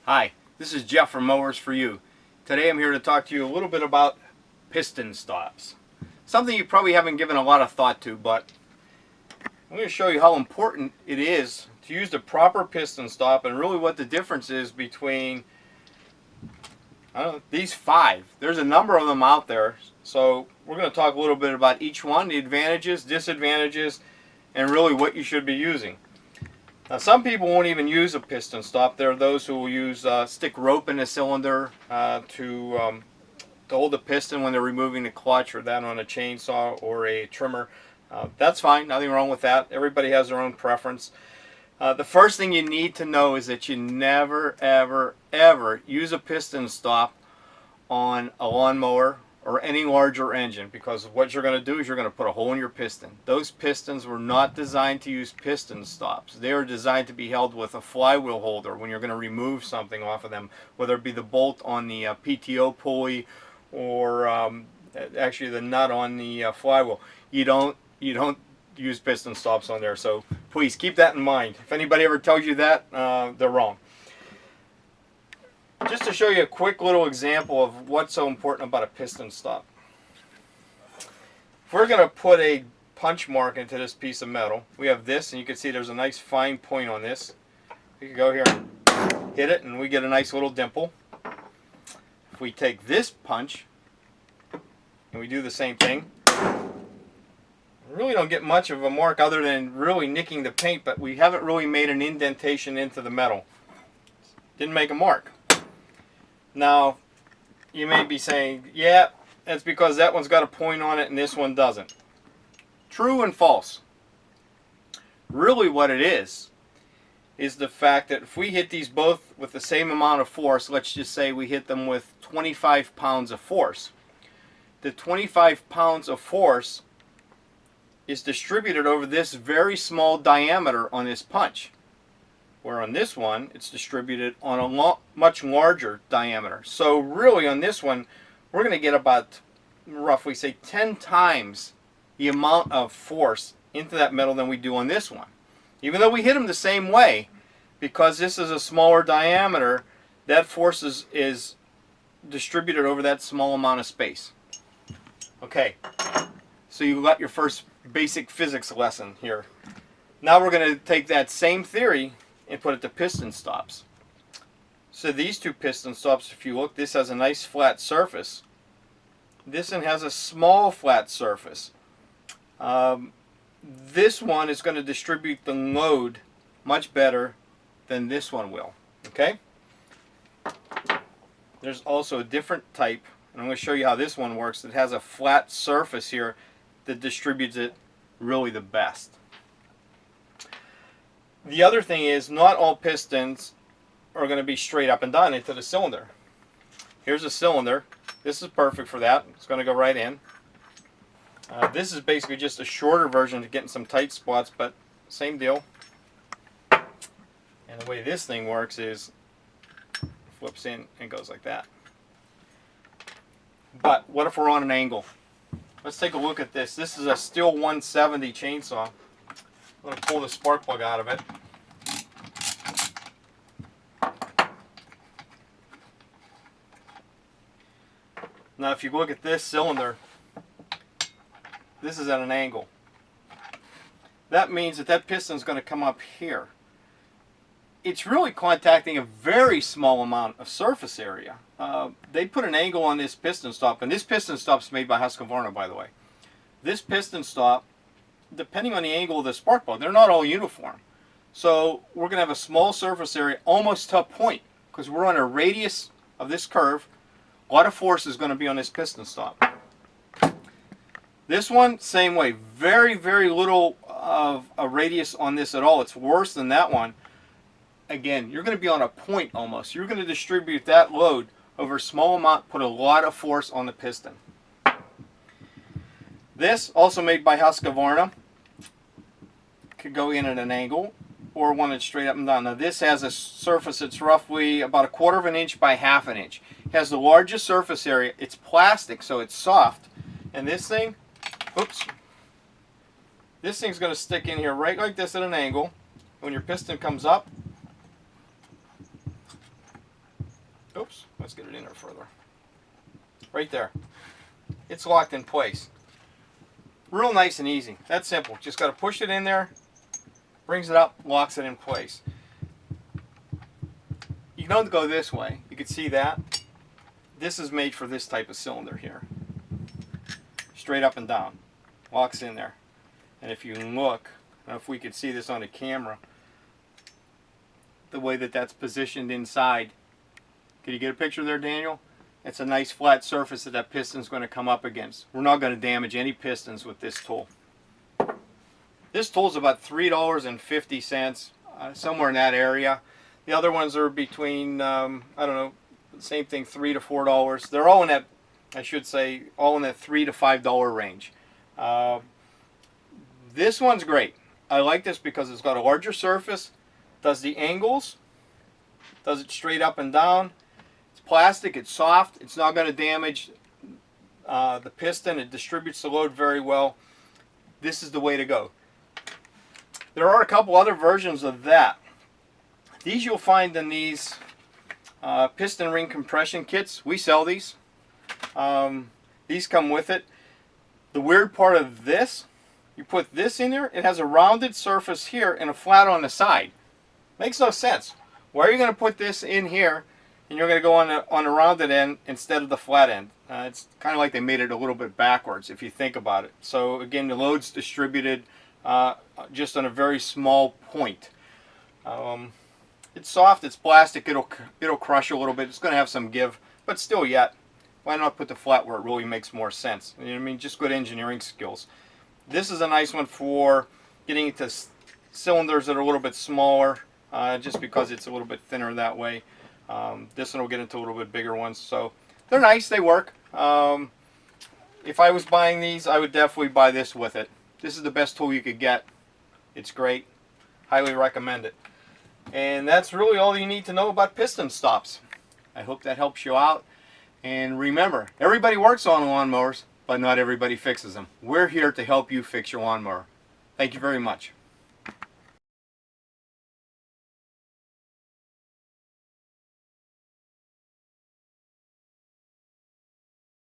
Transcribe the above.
Hi, this is Jeff from Mowers4u. Today I'm here to talk to you a little bit about piston stops. Something you probably haven't given a lot of thought to, but I'm going to show you how important it is to use the proper piston stop and really what the difference is between these five. There's a number of them out there, so we're going to talk a little bit about each one, the advantages, disadvantages, and really what you should be using. Now, some people won't even use a piston stop. There are those who will use stick rope in the cylinder to hold the piston when they're removing the clutch, or that on a chainsaw or a trimmer. That's fine, nothing wrong with that. Everybody has their own preference. The first thing you need to know is that you never, ever, ever use a piston stop on a lawnmower or any larger engine, because what you're going to do is you're going to put a hole in your piston. Those pistons were not designed to use piston stops. They are designed to be held with a flywheel holder when you're going to remove something off of them, whether it be the bolt on the PTO pulley or actually the nut on the flywheel. You don't use piston stops on there, so please keep that in mind. If anybody ever tells you that, they're wrong. Just to show you a quick little example of what's so important about a piston stop. If we're going to put a punch mark into this piece of metal, we have this, and you can see there's a nice fine point on this. We can go here and hit it, and we get a nice little dimple. If we take this punch and we do the same thing, we really don't get much of a mark other than really nicking the paint, but we haven't really made an indentation into the metal. Didn't make a mark. Now, you may be saying, yeah, that's because that one's got a point on it and this one doesn't. True and false. Really what it is the fact that if we hit these both with the same amount of force, let's just say we hit them with 25 pounds of force. The 25 pounds of force is distributed over this very small diameter on this punch. Where on this one, it's distributed on a much larger diameter. So really on this one, we're going to get about, roughly say, 10 times the amount of force into that metal than we do on this one. Even though we hit them the same way, because this is a smaller diameter, that force is distributed over that small amount of space. Okay, so you got your first basic physics lesson here. Now we're going to take that same theory and put it to piston stops. So these two piston stops, if you look, this has a nice flat surface. This one has a small flat surface. This one is going to distribute the load much better than this one will. Okay? There's also a different type, and I'm going to show you how this one works. It has a flat surface here that distributes it really the best. The other thing is, not all pistons are going to be straight up and down into the cylinder. Here's a cylinder. This is perfect for that. It's going to go right in. This is basically just a shorter version to get in some tight spots, but same deal. And the way this thing works is it flips in and goes like that. But what if we're on an angle? Let's take a look at this. This is a Steel 170 chainsaw. I'm going to pull the spark plug out of it. Now if you look at this cylinder, this is at an angle. That means that piston is going to come up here. It's really contacting a very small amount of surface area. They put an angle on this piston stop, and this piston stop is made by Husqvarna, by the way. This piston stop, depending on the angle of the spark plug, they're not all uniform. So we're going to have a small surface area almost to a point, because we're on a radius of this curve. A lot of force is going to be on this piston stop. This one, same way. Very, very little of a radius on this at all. It's worse than that one. Again, you're going to be on a point almost. You're going to distribute that load over a small amount, put a lot of force on the piston. This, also made by Husqvarna, could go in at an angle or one that's straight up and down. Now this has a surface that's roughly about 1/4 of an inch by 1/2 an inch. It has the largest surface area. It's plastic, so it's soft. And this thing, oops, this thing's going to stick in here right like this at an angle. When your piston comes up, Let's get it in there further. Right there. It's locked in place. Real nice and easy. That's simple. Just got to push it in there, brings it up, locks it in place. You don't go this way. You can see that. This is made for this type of cylinder here. Straight up and down. Locks in there. And if you look, I don't know if we could see this on the camera, the way that that's positioned inside. Can you get a picture there, Daniel? It's a nice flat surface that that piston's going to come up against. We're not going to damage any pistons with this tool. This tool's about $3.50, somewhere in that area. The other ones are between, I don't know, same thing, $3 to $4. They're all in that, I should say, all in that $3 to $5 range. This one's great. I like this because it's got a larger surface, does the angles, does it straight up and down. It's plastic, it's soft, it's not going to damage the piston, it distributes the load very well. This is the way to go. There are a couple other versions of that. These you'll find in these piston ring compression kits. We sell these. These come with it. The weird part of this, you put this in there, it has a rounded surface here and a flat on the side. Makes no sense. Why are you going to put this in here and you're going to go on the rounded end instead of the flat end? It's kind of like they made it a little bit backwards if you think about it. So again, the load's distributed just on a very small point. It's soft, it's plastic, it'll crush a little bit, it's going to have some give, but still yet, why not put the flat where it really makes more sense? You know what I mean? Just good engineering skills. This is a nice one for getting into cylinders that are a little bit smaller, just because it's a little bit thinner that way. This one will get into a little bit bigger ones, so they're nice, they work. If I was buying these, I would definitely buy this with it. This is the best tool you could get. It's great. Highly recommend it. And that's really all you need to know about piston stops. I hope that helps you out. And remember, everybody works on lawnmowers, but not everybody fixes them. We're here to help you fix your lawnmower. Thank you very much.